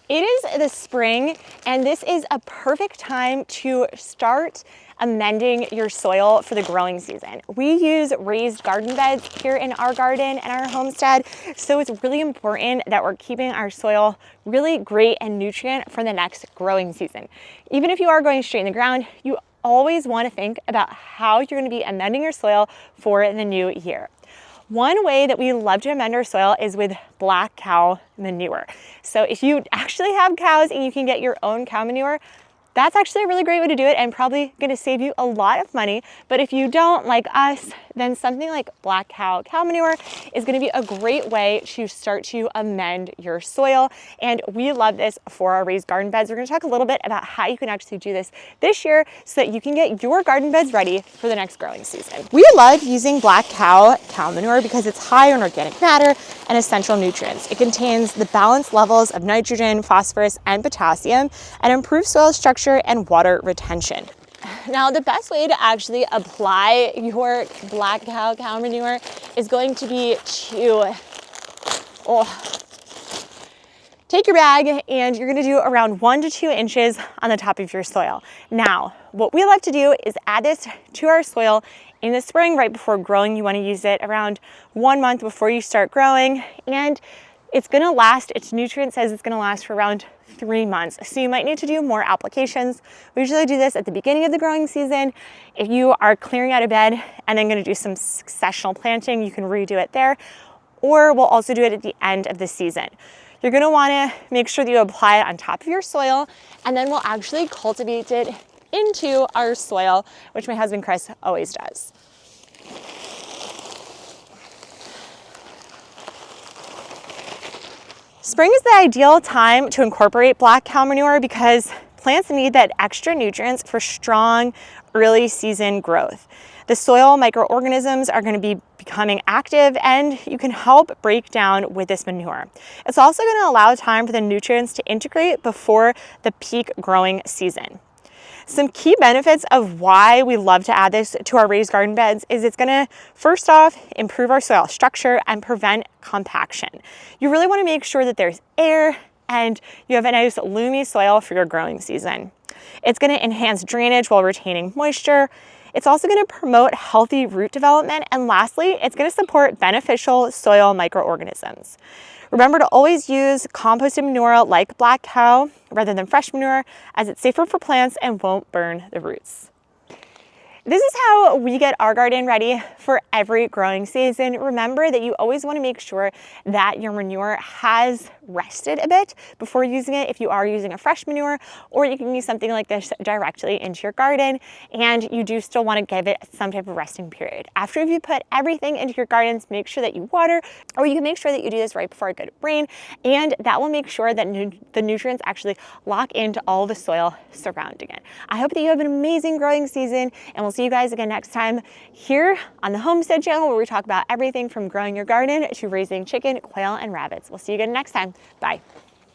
It is the spring, and this is a perfect time to start amending your soil for the growing season. We use raised garden beds here in our garden and our homestead, so it's really important that we're keeping our soil really great and nutrient for the next growing season. Even if you are going straight in the ground, you always want to think about how you're going to be amending your soil for the new year. One way that we love to amend our soil is with Black Kow manure. So if you actually have cows and you can get your own cow manure, that's actually a really great way to do it and probably going to save you a lot of money. But if you don't, like us, then something like Black Kow cow manure is going to be a great way to start to amend your soil. And we love this for our raised garden beds. We're going to talk a little bit about how you can actually do this year so that you can get your garden beds ready for the next growing season. We love using Black Kow cow manure because it's high in organic matter and essential nutrients. It contains the balanced levels of nitrogen, phosphorus, and potassium, and improves soil structure and water retention. Now, the best way to actually apply your Black Kow cow manure is going to be to take your bag and you're going to do around 1 to 2 inches on the top of your soil. Now, what we love to do is add this to our soil in the spring right before growing. You want to use it around 1 month before you start growing, and it's going to last, its nutrient says it's going to last for around 3 months. So you might need to do more applications. We usually do this at the beginning of the growing season. If you are clearing out a bed and then going to do some successional planting, you can redo it there, or we'll also do it at the end of the season. You're going to want to make sure that you apply it on top of your soil, and then we'll actually cultivate it into our soil, which my husband Chris always does. Spring is the ideal time to incorporate Black Kow manure because plants need that extra nutrients for strong early season growth. The soil microorganisms are going to be becoming active, and you can help break down with this manure. It's also going to allow time for the nutrients to integrate before the peak growing season. Some key benefits of why we love to add this to our raised garden beds is it's going to, first off, improve our soil structure and prevent compaction. You really want to make sure that there's air and you have a nice loomy soil for your growing season. It's going to enhance drainage while retaining moisture. It's also going to promote healthy root development. And lastly, it's going to support beneficial soil microorganisms. Remember to always use composted manure like Black Kow rather than fresh manure, as it's safer for plants and won't burn the roots. This is how we get our garden ready for every growing season. Remember that you always want to make sure that your manure has rested a bit before using it if you are using a fresh manure, or you can use something like this directly into your garden, and you do still want to give it some type of resting period. After you put everything into your gardens, make sure that you water, or you can make sure that you do this right before a good rain, and that will make sure that the nutrients actually lock into all the soil surrounding it. I hope that you have an amazing growing season, and we'll see you guys again next time here on the Homestead channel, where we talk about everything from growing your garden to raising chicken, quail, and rabbits. We'll see you again next time. Bye.